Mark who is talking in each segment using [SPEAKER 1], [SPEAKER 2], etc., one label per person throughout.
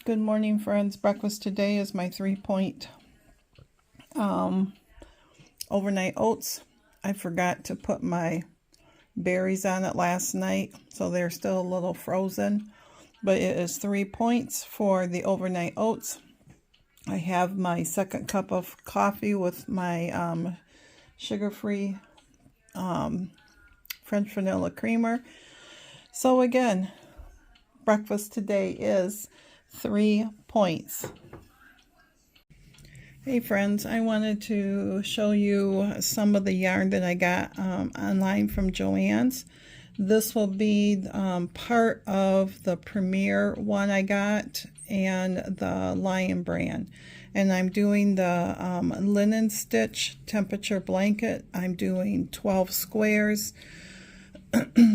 [SPEAKER 1] Good morning, friends. Breakfast today is my 3-point overnight oats. I forgot to put my berries on it last night, so they're still a little frozen. But it is 3 points for the overnight oats. I have my second cup of coffee with my sugar-free French vanilla creamer. So again, breakfast today is 3 points. Hey friends, I wanted to show you some of the yarn that I got online from Joann's. This will be part of the Premier one I got and the Lion brand. And I'm doing the linen stitch temperature blanket. I'm doing 12 squares.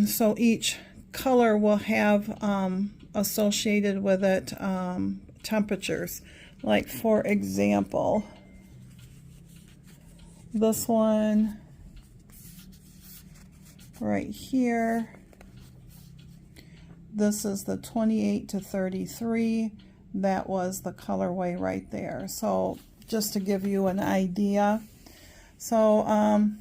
[SPEAKER 1] So each color will have associated with it temperatures. Like for example, this one right here, this is the 28 to 33. That was the colorway right there. So just to give you an idea. So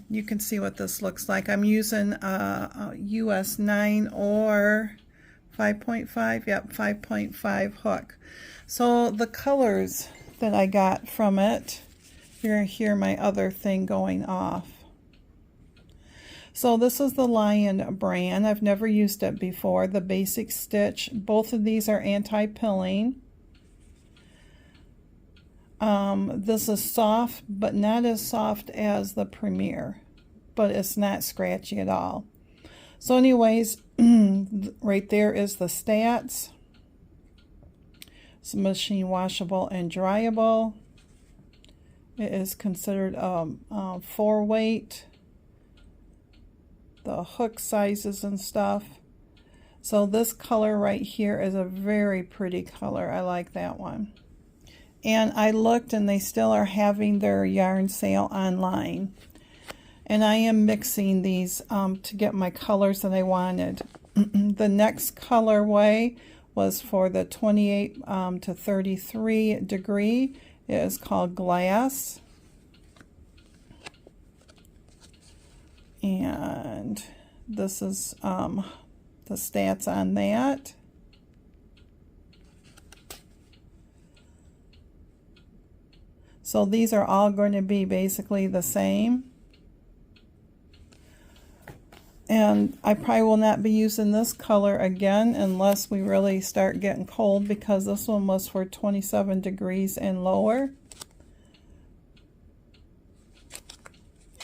[SPEAKER 1] you can see what this looks like. I'm using a US 9 or 5.5, yep, 5.5 hook. So the colors that I got from it, you're going to hear my other thing going off. So this is the Lion brand. I've never used it before. The basic stitch. Both of these are anti-pilling. This is soft, but not as soft as the Premier, but it's not scratchy at all. So anyways, right there is the stats. It's machine washable and dryable. It is considered 4 weight. The hook sizes and stuff. So this color right here is a very pretty color. I like that one. And I looked and they still are having their yarn sale online. And I am mixing these to get my colors that I wanted. The next colorway was for the 28 to 33 degree. It is called Glass. And this is the stats on that. So these are all going to be basically the same. And I probably will not be using this color again unless we really start getting cold, because this one was for 27 degrees and lower.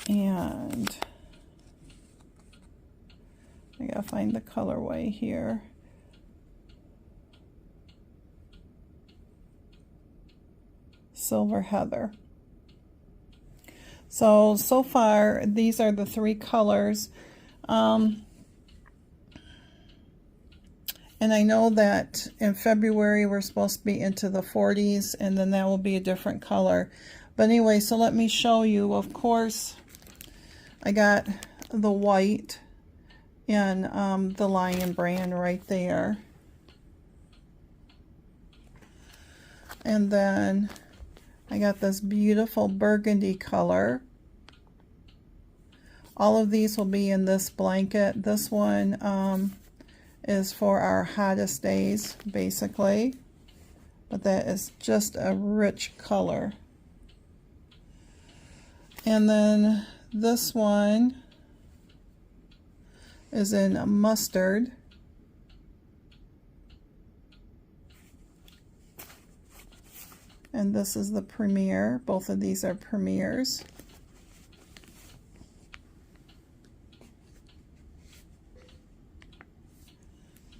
[SPEAKER 1] And I gotta find the colorway here. Silver Heather. So far these are the 3 colors. And I know that in February we're supposed to be into the 40s, and then that will be a different color. But anyway, so let me show you. Of course, I got the white in the Lion brand right there. And then I got this beautiful burgundy color. All of these will be in this blanket. This one is for our hottest days, basically. But that is just a rich color. And then this one is in mustard. And this is the Premier. Both of these are Premiers.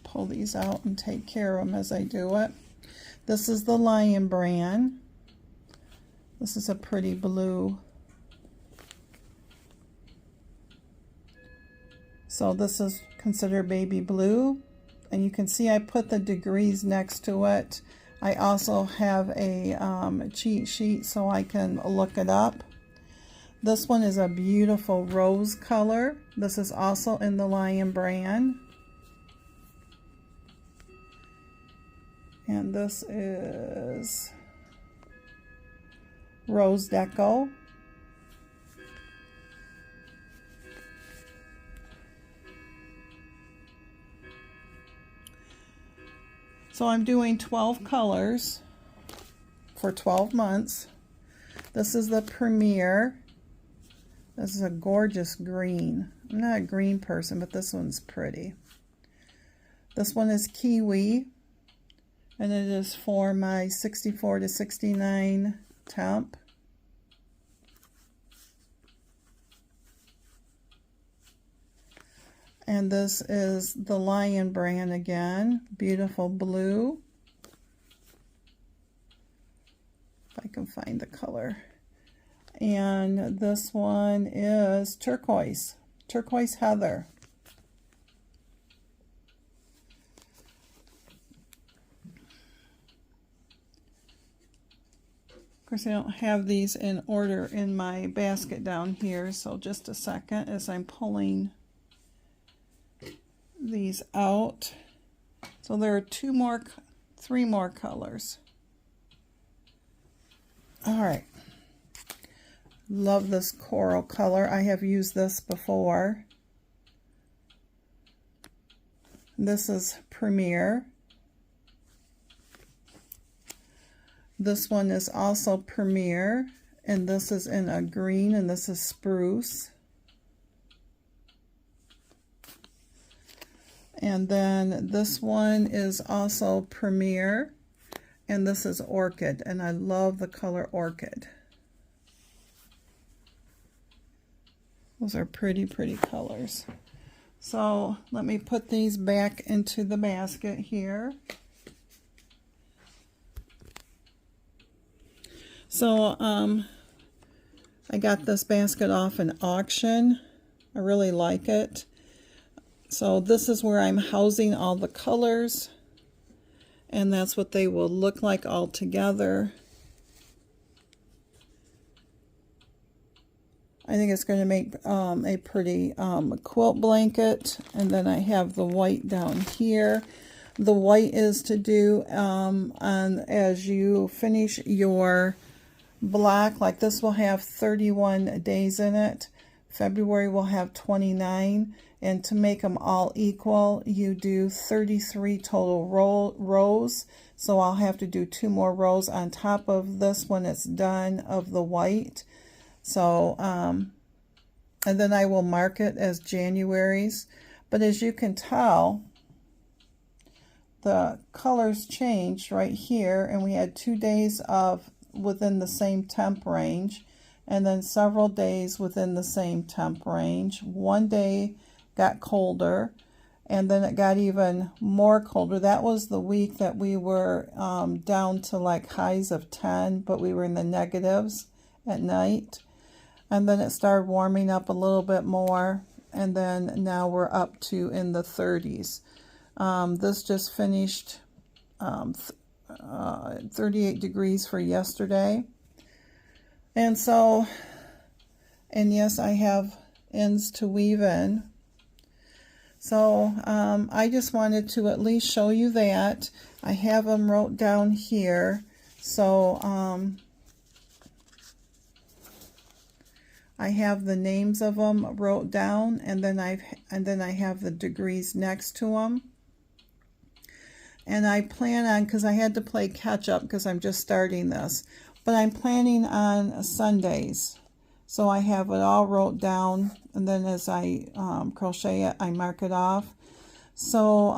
[SPEAKER 1] Pull these out and take care of them as I do it. This is the Lion brand. This is a pretty blue. So this is considered baby blue. And you can see I put the degrees next to it. I also have a cheat sheet so I can look it up. This one is a beautiful rose color. This is also in the Lion brand. And this is Rose Deco. So I'm doing 12 colors for 12 months. This is the Premier. This is a gorgeous green. I'm not a green person, but this one's pretty. This one is Kiwi, and it is for my 64 to 69 temp. And this is the Lion brand again, beautiful blue. If I can find the color. And this one is turquoise, turquoise heather. Of course, I don't have these in order in my basket down here, so just a second as I'm pulling these out. So there are three more colors. All right. Love this coral color. I have used this before. This is Premier. This one is also Premier, and this is in a green, and this is Spruce. And then this one is also Premier, and this is Orchid, and I love the color Orchid. Those are pretty, pretty colors. So let me put these back into the basket here. So I got this basket off an auction. I really like it. So this is where I'm housing all the colors, and that's what they will look like all together. I think it's going to make a pretty quilt blanket. And then I have the white down here. The white is to do as you finish your block. Like this will have 31 days in it. February will have 29. And to make them all equal, you do 33 total rows. So I'll have to do 2 more rows on top of this when it's done of the white. So, and then I will mark it as January's. But as you can tell, the colors changed right here, and we had 2 days of within the same temp range, and then several days within the same temp range. 1 day got colder, and then it got even more colder. That was the week that we were down to like highs of 10, but we were in the negatives at night. And then it started warming up a little bit more, and then now we're up to in the 30s. This just finished 38 degrees for yesterday. And so, and yes, I have ends to weave in. So I just wanted to at least show you that. I have them wrote down here. So I have the names of them wrote down, and then I have the degrees next to them. And I plan on, because I had to play catch up because I'm just starting this, but I'm planning on Sundays. So I have it all wrote down, and then as I crochet it, I mark it off. So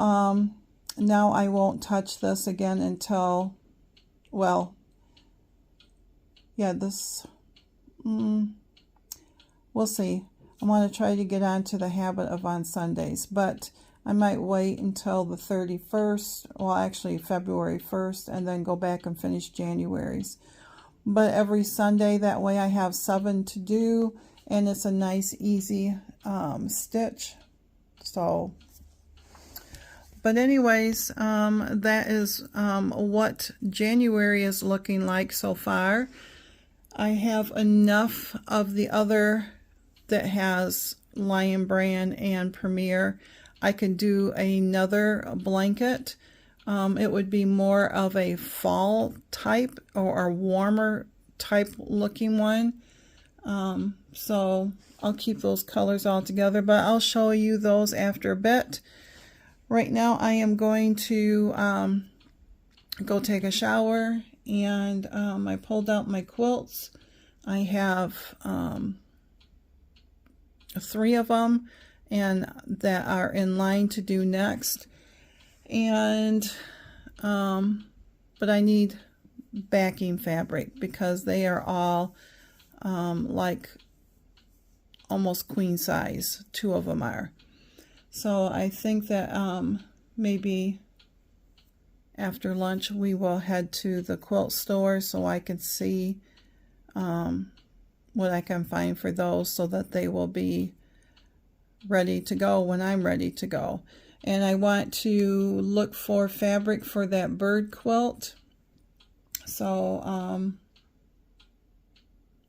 [SPEAKER 1] now I won't touch this again until, well, yeah, this, we'll see. I want to try to get onto the habit of on Sundays, but I might wait until the 31st, well actually February 1st, and then go back and finish January's. But every Sunday, that way I have 7 to do, and it's a nice easy stitch. So, but anyways, that is what January is looking like so far. I have enough of the other that has Lion brand and Premier. I can do another blanket. it would be more of a fall type or a warmer type looking one. So I'll keep those colors all together, but I'll show you those after a bit. Right now I am going to go take a shower, and I pulled out my quilts. I have 3 of them and that are in line to do next, and but I need backing fabric because they are all like almost queen size. 2 of them are. So I think that maybe after lunch we will head to the quilt store so I can see what I can find for those, so that they will be ready to go when I'm ready to go. And I want to look for fabric for that bird quilt. So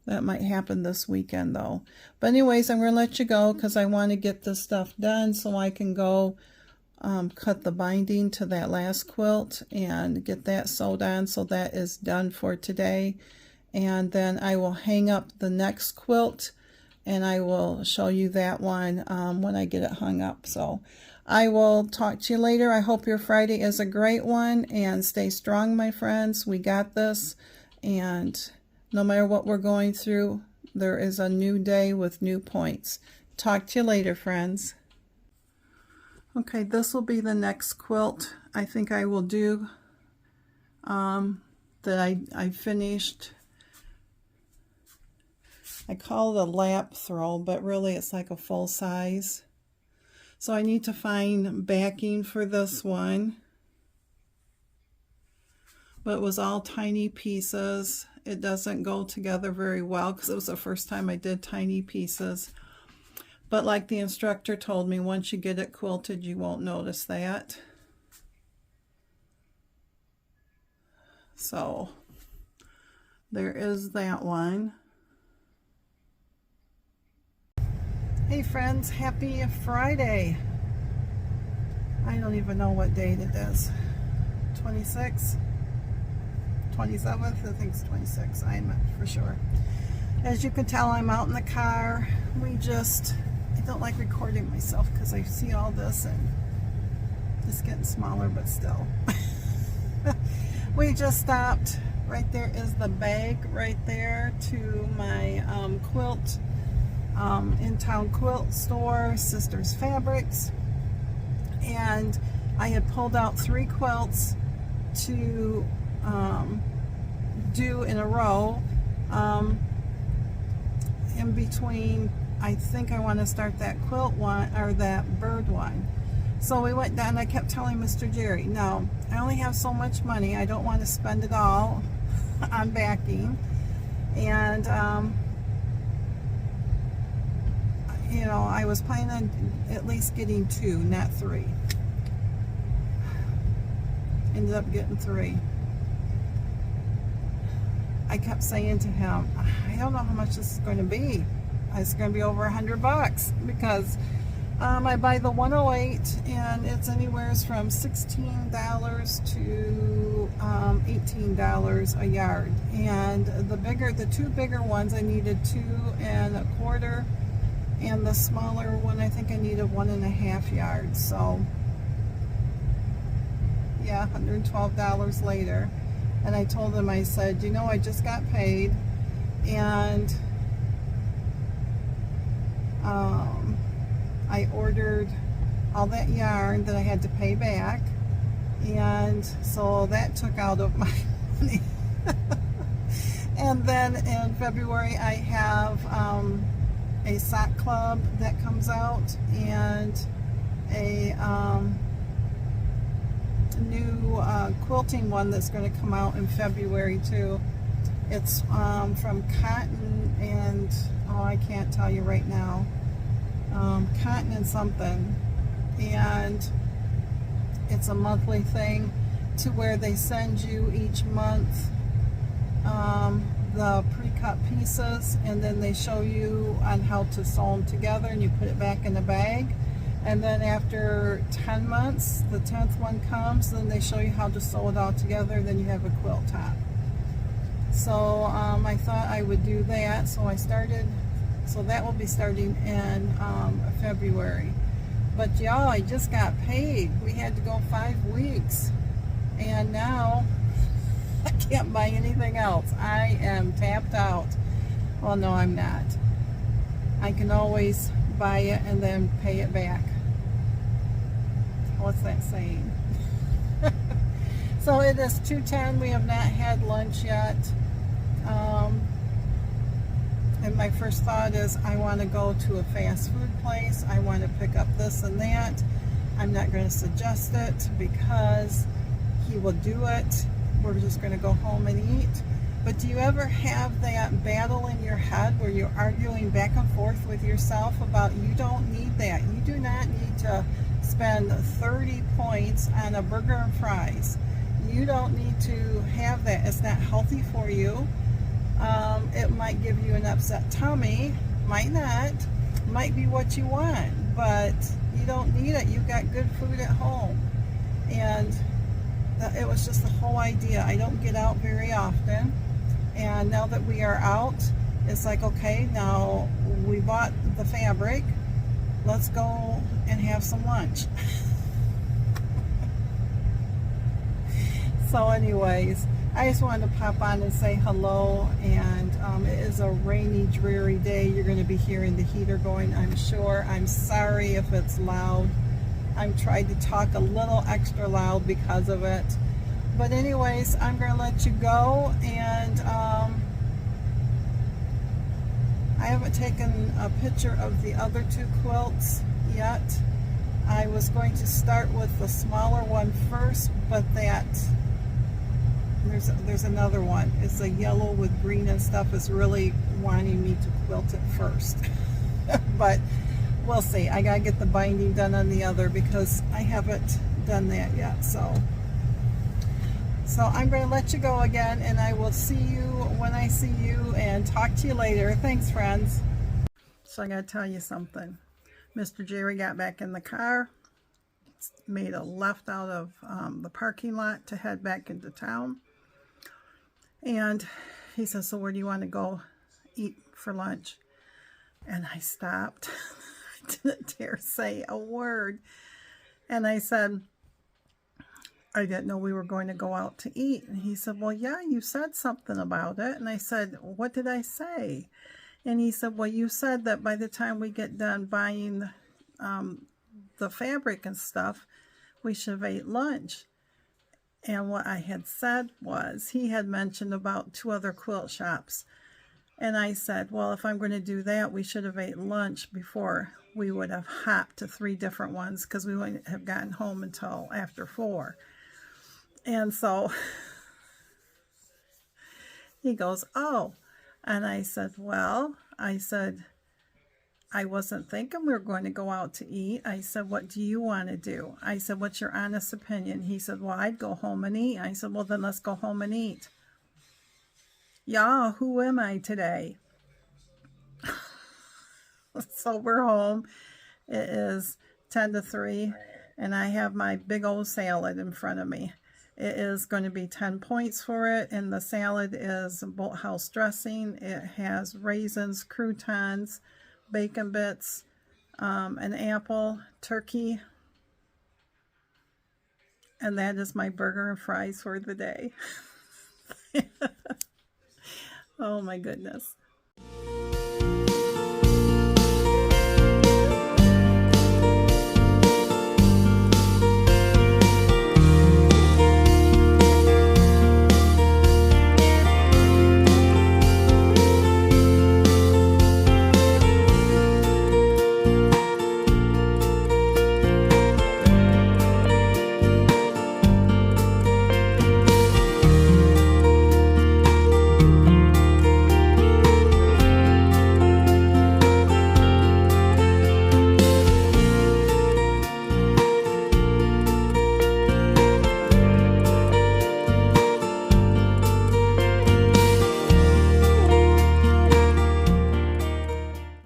[SPEAKER 1] that might happen this weekend though. But anyways, I'm going to let you go because I want to get this stuff done so I can go cut the binding to that last quilt and get that sewed on. So that is done for today. And then I will hang up the next quilt, and I will show you that one when I get it hung up. So I will talk to you later. I hope your Friday is a great one, and stay strong, my friends. We got this, and no matter what we're going through, there is a new day with new points. Talk to you later, friends. Okay, this will be the next quilt I think I will do that I finished. I call it a lap throw, but really it's like a full size. So I need to find backing for this one. But it was all tiny pieces. It doesn't go together very well because it was the first time I did tiny pieces. But like the instructor told me, once you get it quilted, you won't notice that. So there is that one. Hey friends, happy Friday. I don't even know what date it is. 26th? 27th? I think it's 26. I'm not for sure. As you can tell, I'm out in the car. I don't like recording myself because I see all this and it's getting smaller, but still. We just stopped. Right there is the bag right there to my quilt. In-town quilt store, Sisters Fabrics, and I had pulled out 3 quilts to do in a row in between. I think I want to start that quilt one or that bird one. So we went down. I kept telling Mr. Jerry, no, I only have so much money. I don't want to spend it all on backing, and you know, I was planning on at least getting 2, not 3. Ended up getting 3. I kept saying to him, I don't know how much this is going to be. It's going to be over $100 because I buy the 108 and it's anywhere from $16 to $18 a yard. And the 2 bigger ones, I needed 2 1/4. And the smaller one, I think I needed 1.5 yards. So yeah, $112 later. And I told him, I said, you know, I just got paid, and I ordered all that yarn that I had to pay back, and so that took out of my money. And then in February I have a sock club that comes out, and a new quilting one that's going to come out in February too. It's from Cotton and, oh, I can't tell you right now, Cotton and something, and it's a monthly thing to where they send you each month the pre-cut pieces, and then they show you on how to sew them together, and you put it back in the bag. And then after 10 months, the 10th one comes, then they show you how to sew it all together, then you have a quilt top. So I thought I would do that, so I started, so that will be starting in February. But y'all, I just got paid. We had to go 5 weeks, and now I can't buy anything else. I am tapped out. Well, no, I'm not. I can always buy it and then pay it back. What's that saying? So it is 2:10. We have not had lunch yet. And my first thought is I want to go to a fast food place. I want to pick up this and that. I'm not going to suggest it because he will do it. We're just going to go home and eat. But do you ever have that battle in your head where you're arguing back and forth with yourself about you don't need that? You do not need to spend 30 points on a burger and fries. You don't need to have that. It's not healthy for you. It might give you an upset tummy. Might not. Might be what you want. But you don't need it. You've got good food at home. And it was just the whole idea. I don't get out very often. And now that we are out, it's like, okay, now we bought the fabric. Let's go and have some lunch. So anyways, I just wanted to pop on and say hello. And it is a rainy, dreary day. You're going to be hearing the heater going, I'm sure. I'm sorry if it's loud. I'm trying to talk a little extra loud because of it. But anyways, I'm going to let you go. And I haven't taken a picture of the other 2 quilts yet. I was going to start with the smaller one first, but that there's another one. It's a yellow with green and stuff. Is really wanting me to quilt it first. But we'll see. I gotta get the binding done on the other because I haven't done that yet. So I'm going to let you go again, and I will see you when I see you and talk to you later. Thanks, friends. So I got to tell you something. Mr. Jerry got back in the car, made a left out of the parking lot to head back into town. And he says, so where do you want to go eat for lunch? And I stopped. I didn't dare say a word. And I said, I didn't know we were going to go out to eat. And he said, well, yeah, you said something about it. And I said, what did I say? And he said, well, you said that by the time we get done buying the fabric and stuff, we should have ate lunch. And what I had said was, he had mentioned about 2 other quilt shops. And I said, well, if I'm going to do that, we should have ate lunch before we would have hopped to 3 different ones, because we wouldn't have gotten home until after 4. And so he goes, oh. And I said, well, I wasn't thinking we were going to go out to eat. I said, what do you want to do? I said, what's your honest opinion? He said, well, I'd go home and eat. I said, well, then let's go home and eat. Yeah, who am I today? So we're home. It is 10 to 3, and I have my big old salad in front of me. It is going to be 10 points for it, and the salad is boathouse dressing. It has raisins, croutons, bacon bits, an apple, turkey, and that is my burger and fries for the day. Oh my goodness.